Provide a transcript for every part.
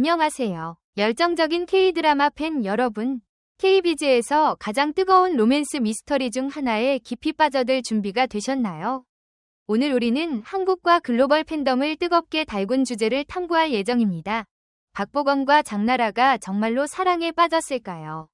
안녕하세요. 열정적인 K-드라마 팬 여러분. KBG에서 가장 뜨거운 로맨스 미스터리 중 하나에 깊이 빠져들 준비가 되셨나요? 오늘 우리는 한국과 글로벌 팬덤을 뜨겁게 달군 주제를 탐구할 예정입니다. 박보검과 장나라가 정말로 사랑에 빠졌을까요?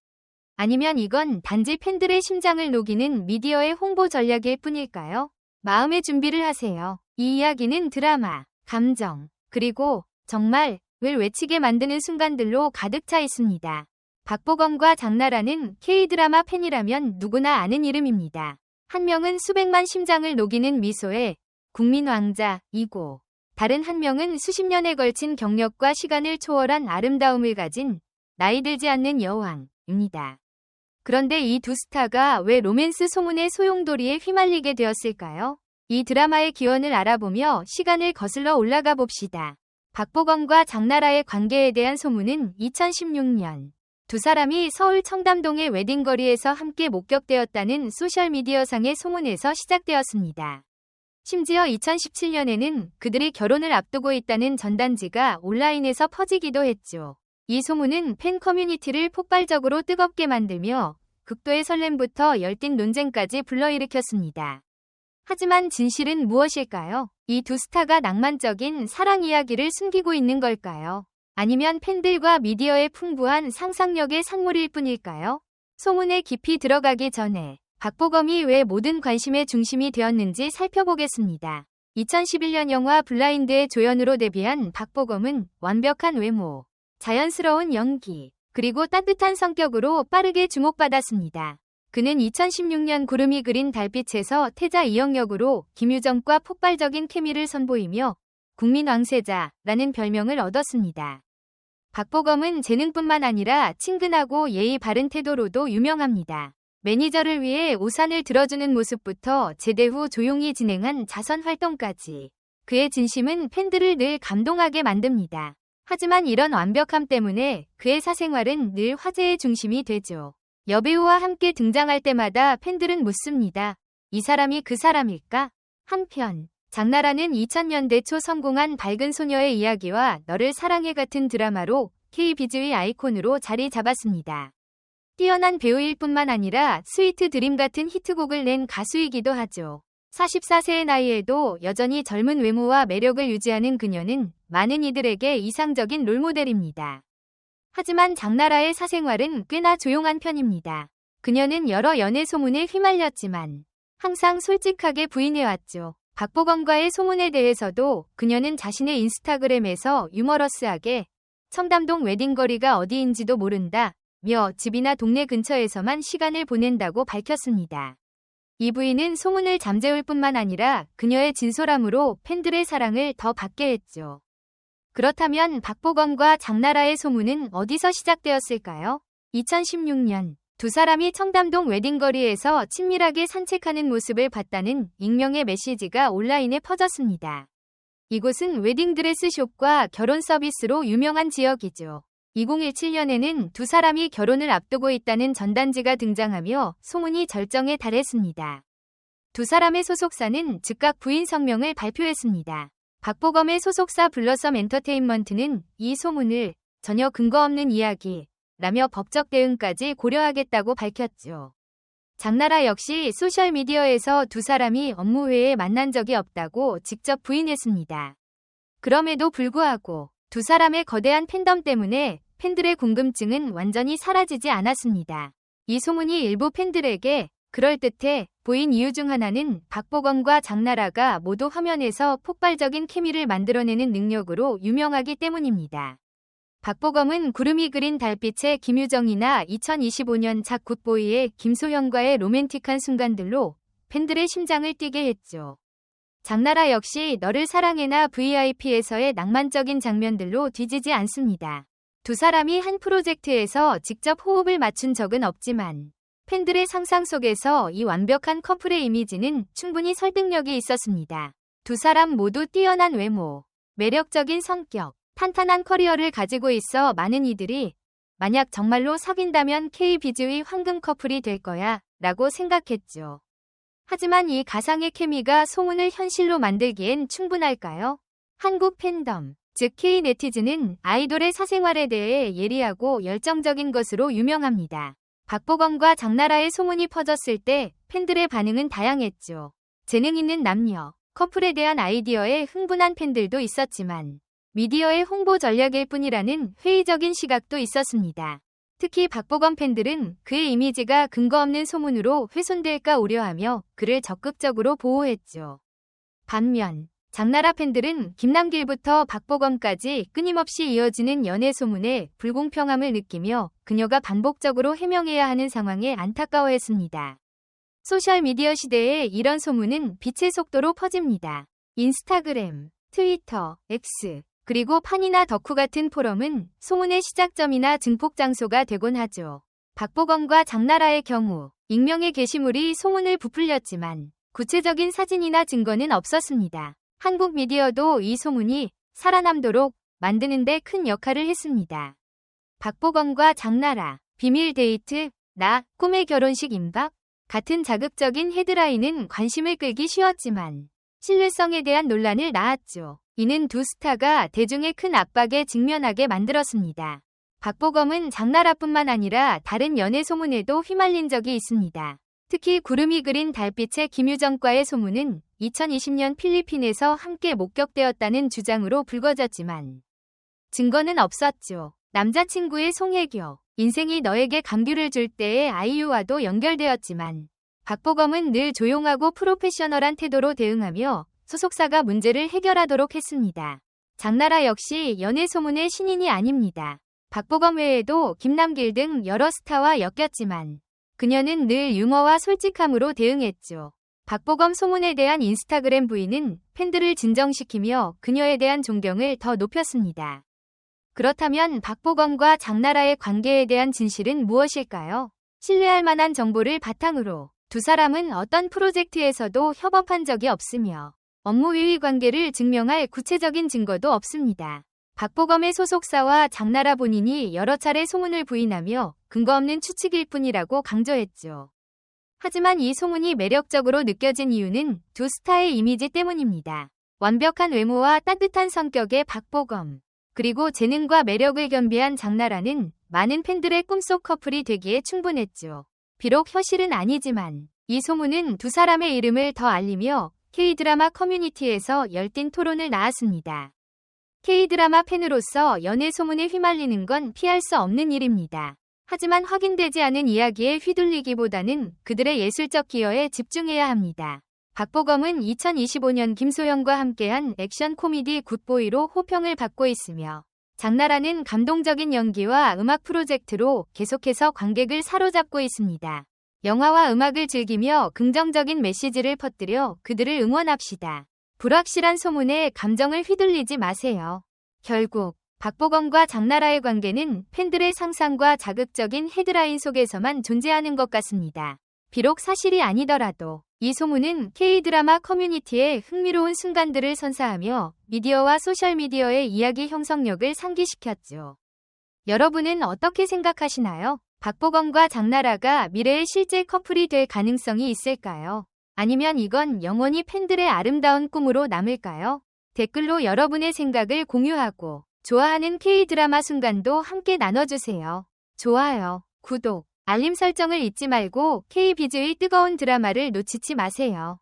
아니면 이건 단지 팬들의 심장을 녹이는 미디어의 홍보 전략일 뿐일까요? 마음의 준비를 하세요. 이 이야기는 드라마, 감정, 그리고 정말 을 외치게 만드는 순간들로 가득 차 있습니다. 박보검과 장나라는 K-드라마 팬이라면 누구나 아는 이름입니다. 한 명은 수백만 심장을 녹이는 미소의 국민 왕자이고, 다른 한 명은 수십 년에 걸친 경력과 시간을 초월한 아름다움을 가진 나이 들지 않는 여왕입니다. 그런데 이 두 스타가 왜 로맨스 소문의 소용돌이에 휘말리게 되었을까요? 이 드라마의 기원을 알아보며 시간을 거슬러 올라가 봅시다. 박보검과 장나라의 관계에 대한 소문은 2016년 두 사람이 서울 청담동의 웨딩거리에서 함께 목격되었다는 소셜미디어상의 소문에서 시작되었습니다. 심지어 2017년에는 그들이 결혼을 앞두고 있다는 전단지가 온라인에서 퍼지기도 했죠. 이 소문은 팬 커뮤니티를 폭발적으로 뜨겁게 만들며 극도의 설렘부터 열띤 논쟁까지 불러일으켰습니다. 하지만 진실은 무엇일까요? 이 두 스타가 낭만적인 사랑 이야기를 숨기고 있는 걸까요? 아니면 팬들과 미디어의 풍부한 상상력의 산물일 뿐일까요? 소문에 깊이 들어가기 전에 박보검이 왜 모든 관심의 중심이 되었는지 살펴보겠습니다. 2011년 영화 블라인드의 조연으로 데뷔한 박보검은 완벽한 외모, 자연스러운 연기, 그리고 따뜻한 성격으로 빠르게 주목받았습니다. 그는 2016년 구름이 그린 달빛에서 태자 이영 역으로 김유정과 폭발적인 케미를 선보이며 국민 왕세자라는 별명을 얻었습니다. 박보검은 재능뿐만 아니라 친근하고 예의 바른 태도로도 유명합니다. 매니저를 위해 우산을 들어주는 모습부터 제대 후 조용히 진행한 자선 활동까지 그의 진심은 팬들을 늘 감동하게 만듭니다. 하지만 이런 완벽함 때문에 그의 사생활은 늘 화제의 중심이 되죠. 여배우와 함께 등장할 때마다 팬들은 묻습니다. 이 사람이 그 사람일까? 한편 장나라는 2000년대 초 성공한 밝은 소녀의 이야기와 너를 사랑해 같은 드라마로 K-비즈의 아이콘으로 자리 잡았습니다. 뛰어난 배우일 뿐만 아니라 스위트 드림 같은 히트곡을 낸 가수이기도 하죠. 44세의 나이에도 여전히 젊은 외모와 매력을 유지하는 그녀는 많은 이들에게 이상적인 롤모델입니다. 하지만 장나라의 사생활은 꽤나 조용한 편입니다. 그녀는 여러 연애 소문에 휘말렸지만 항상 솔직하게 부인해왔죠. 박보검과의 소문에 대해서도 그녀는 자신의 인스타그램에서 유머러스하게 청담동 웨딩거리가 어디인지도 모른다며 집이나 동네 근처에서만 시간을 보낸다고 밝혔습니다. 이 부인은 소문을 잠재울 뿐만 아니라 그녀의 진솔함으로 팬들의 사랑을 더 받게 했죠. 그렇다면 박보검과 장나라의 소문은 어디서 시작되었을까요? 2016년 두 사람이 청담동 웨딩거리에서 친밀하게 산책하는 모습을 봤다는 익명의 메시지가 온라인에 퍼졌습니다. 이곳은 웨딩드레스숍과 결혼 서비스로 유명한 지역이죠. 2017년에는 두 사람이 결혼을 앞두고 있다는 전단지가 등장하며 소문이 절정에 달했습니다. 두 사람의 소속사는 즉각 부인 성명을 발표했습니다. 박보검의 소속사 블러썸 엔터테인먼트는 이 소문을 전혀 근거 없는 이야기라며 법적 대응까지 고려하겠다고 밝혔죠. 장나라 역시 소셜미디어에서 두 사람이 업무 외에 만난 적이 없다고 직접 부인했습니다. 그럼에도 불구하고 두 사람의 거대한 팬덤 때문에 팬들의 궁금증은 완전히 사라지지 않았습니다. 이 소문이 일부 팬들에게 그럴듯해 보인 이유 중 하나는 박보검과 장나라가 모두 화면에서 폭발적인 케미를 만들어내는 능력으로 유명하기 때문입니다. 박보검은 구름이 그린 달빛의 김유정이나 2025년 작 굿보이의 김소현과의 로맨틱한 순간들로 팬들의 심장을 뛰게 했죠. 장나라 역시 너를 사랑해나 VIP에서의 낭만적인 장면들로 뒤지지 않습니다. 두 사람이 한 프로젝트에서 직접 호흡을 맞춘 적은 없지만 팬들의 상상 속에서 이 완벽한 커플의 이미지는 충분히 설득력이 있었습니다. 두 사람 모두 뛰어난 외모, 매력적인 성격, 탄탄한 커리어를 가지고 있어 많은 이들이 만약 정말로 사귄다면 K-비즈의 황금 커플이 될 거야 라고 생각했죠. 하지만 이 가상의 케미가 소문을 현실로 만들기엔 충분할까요? 한국 팬덤 즉 K네티즌은 아이돌의 사생활에 대해 예리하고 열정적인 것으로 유명합니다. 박보검과 장나라의 소문이 퍼졌을 때 팬들의 반응은 다양했죠. 재능 있는 남녀, 커플에 대한 아이디어에 흥분한 팬들도 있었지만 미디어의 홍보 전략일 뿐이라는 회의적인 시각도 있었습니다. 특히 박보검 팬들은 그의 이미지가 근거 없는 소문으로 훼손될까 우려하며 그를 적극적으로 보호했죠. 반면 장나라 팬들은 김남길부터 박보검까지 끊임없이 이어지는 연애 소문에 불공평함을 느끼며 그녀가 반복적으로 해명해야 하는 상황에 안타까워했습니다. 소셜미디어 시대에 이런 소문은 빛의 속도로 퍼집니다. 인스타그램, 트위터, X, 그리고 판이나 덕후 같은 포럼은 소문의 시작점이나 증폭 장소가 되곤 하죠. 박보검과 장나라의 경우 익명의 게시물이 소문을 부풀렸지만 구체적인 사진이나 증거는 없었습니다. 한국 미디어도 이 소문이 살아남도록 만드는 데 큰 역할을 했습니다. 박보검과 장나라, 비밀 데이트, 나, 꿈의 결혼식 임박 같은 자극적인 헤드라인은 관심을 끌기 쉬웠지만 신뢰성에 대한 논란을 낳았죠. 이는 두 스타가 대중의 큰 압박에 직면하게 만들었습니다. 박보검은 장나라뿐만 아니라 다른 연애 소문에도 휘말린 적이 있습니다. 특히 구름이 그린 달빛의 김유정과의 소문은 2020년 필리핀에서 함께 목격되었다는 주장으로 불거졌지만 증거는 없었죠. 남자친구의 송혜교, 인생이 너에게 감귤을 줄 때의 아이유와도 연결되었지만 박보검은 늘 조용하고 프로페셔널한 태도로 대응하며 소속사가 문제를 해결하도록 했습니다. 장나라 역시 연애 소문의 신인이 아닙니다. 박보검 외에도 김남길 등 여러 스타와 엮였지만 그녀는 늘 유머와 솔직함으로 대응했죠. 박보검 소문에 대한 인스타그램 부인은 팬들을 진정시키며 그녀에 대한 존경을 더 높였습니다. 그렇다면 박보검과 장나라의 관계에 대한 진실은 무엇일까요? 신뢰할 만한 정보를 바탕으로 두 사람은 어떤 프로젝트에서도 협업한 적이 없으며 업무 위의 관계를 증명할 구체적인 증거도 없습니다. 박보검의 소속사와 장나라 본인이 여러 차례 소문을 부인하며 근거 없는 추측일 뿐이라고 강조했죠. 하지만 이 소문이 매력적으로 느껴진 이유는 두 스타의 이미지 때문입니다. 완벽한 외모와 따뜻한 성격의 박보검, 그리고 재능과 매력을 겸비한 장나라는 많은 팬들의 꿈속 커플이 되기에 충분했죠. 비록 현실은 아니지만 이 소문은 두 사람의 이름을 더 알리며 K드라마 커뮤니티에서 열띤 토론을 낳았습니다. K드라마 팬으로서 연애 소문에 휘말리는 건 피할 수 없는 일입니다. 하지만 확인되지 않은 이야기에 휘둘리기보다는 그들의 예술적 기여에 집중해야 합니다. 박보검은 2025년 김소영과 함께한 액션 코미디 굿보이로 호평을 받고 있으며 장나라는 감동적인 연기와 음악 프로젝트로 계속해서 관객을 사로잡고 있습니다. 영화와 음악을 즐기며 긍정적인 메시지를 퍼뜨려 그들을 응원합시다. 불확실한 소문에 감정을 휘둘리지 마세요. 결국 박보검과 장나라의 관계는 팬들의 상상과 자극적인 헤드라인 속에서만 존재하는 것 같습니다. 비록 사실이 아니더라도 이 소문은 K드라마 커뮤니티의 흥미로운 순간들을 선사하며 미디어와 소셜미디어의 이야기 형성력을 상기시켰죠. 여러분은 어떻게 생각하시나요? 박보검과 장나라가 미래의 실제 커플이 될 가능성이 있을까요? 아니면 이건 영원히 팬들의 아름다운 꿈으로 남을까요? 댓글로 여러분의 생각을 공유하고 좋아하는 K드라마 순간도 함께 나눠주세요. 좋아요, 구독, 알림 설정을 잊지 말고 K비즈의 뜨거운 드라마를 놓치지 마세요.